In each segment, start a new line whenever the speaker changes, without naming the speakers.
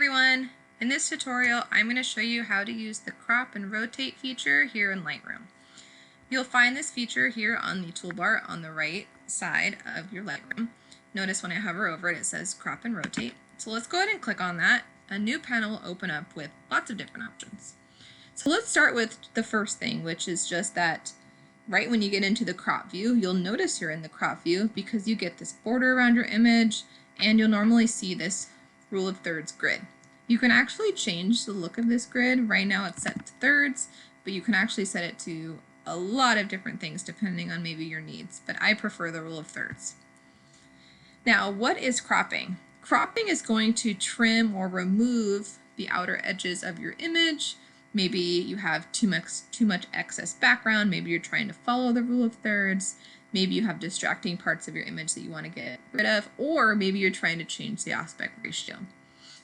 everyone! In this tutorial, I'm going to show you how to use the crop and rotate feature here in Lightroom. You'll find this feature here on the toolbar on the right side of your Lightroom. Notice when I hover over it, it says crop and rotate. So let's go ahead and click on that. A new panel will open up with lots of different options. So let's start with the first thing, which is just that right when you get into the crop view, you'll notice you're in the crop view because you get this border around your image, and you'll normally see this rule of thirds grid. You can actually change the look of this grid. Right now it's set to thirds, but you can actually set it to a lot of different things depending on maybe your needs, but I prefer the rule of thirds. Now, what is cropping? Cropping is going to trim or remove the outer edges of your image. Maybe you have too much excess background. Maybe you're trying to follow the rule of thirds. Maybe you have distracting parts of your image that you want to get rid of, or maybe you're trying to change the aspect ratio.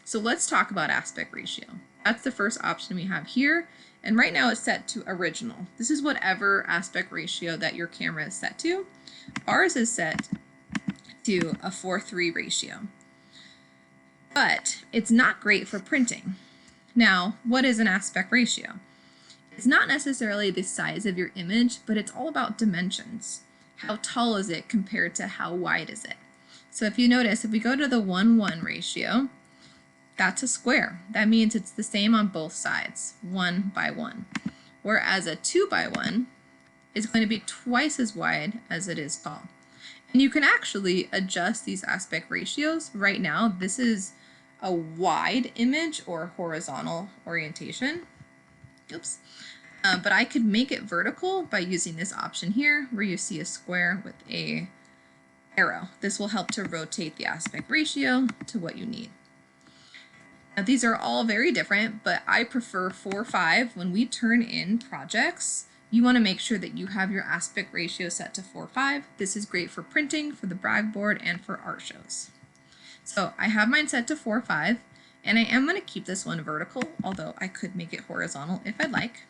So let's talk about aspect ratio. That's the first option we have here. And right now it's set to original. This is whatever aspect ratio that your camera is set to. Ours is set to a 4:3 ratio. But it's not great for printing. Now, what is an aspect ratio? It's not necessarily the size of your image, but it's all about dimensions. How tall is it compared to how wide is it? So if you notice, if we go to the 1:1 ratio, that's a square. That means it's the same on both sides, 1:1. Whereas a 2:1 is going to be twice as wide as it is tall. And you can actually adjust these aspect ratios. Right now, this is a wide image or horizontal orientation. Oops. But I could make it vertical by using this option here where you see a square with a arrow. This will help to rotate the aspect ratio to what you need. Now, these are all very different, but I prefer 4:5. When we turn in projects, you want to make sure that you have your aspect ratio set to 4:5. This is great for printing, for the brag board, and for art shows. So I have mine set to 4:5, and I am going to keep this one vertical, although I could make it horizontal if I'd like.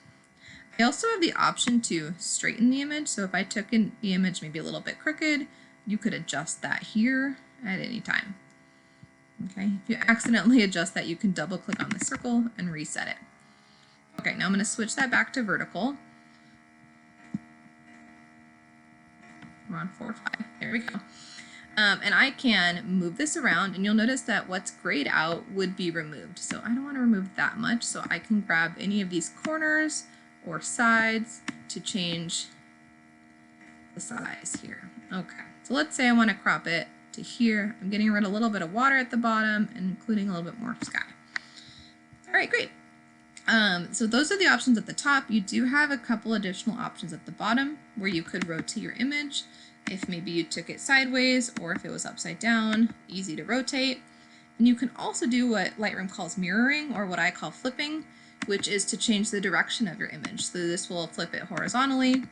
I also have the option to straighten the image, so if I took in the image maybe a little bit crooked, you could adjust that here at any time. Okay, if you accidentally adjust that, you can double click on the circle and reset it. Okay, now I'm going to switch that back to vertical. We're on 4:5. There we go. And I can move this around, and you'll notice that what's grayed out would be removed. So I don't want to remove that much, so I can grab any of these corners or sides to change the size here. Okay, so let's say I want to crop it to here. I'm getting rid of a little bit of water at the bottom and including a little bit more sky. All right, great. So those are the options at the top. You do have a couple additional options at the bottom where you could rotate your image. If maybe you took it sideways or if it was upside down, easy to rotate. And you can also do what Lightroom calls mirroring, or what I call flipping, which is to change the direction of your image. So this will flip it horizontally,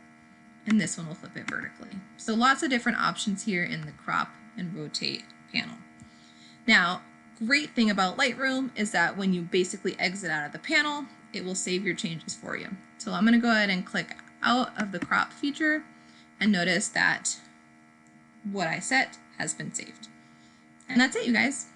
and this one will flip it vertically. So lots of different options here in the crop and rotate panel. Now, great thing about Lightroom is that when you basically exit out of the panel, it will save your changes for you. So I'm going to go ahead and click out of the crop feature, and notice that what I set has been saved. And that's it, you guys.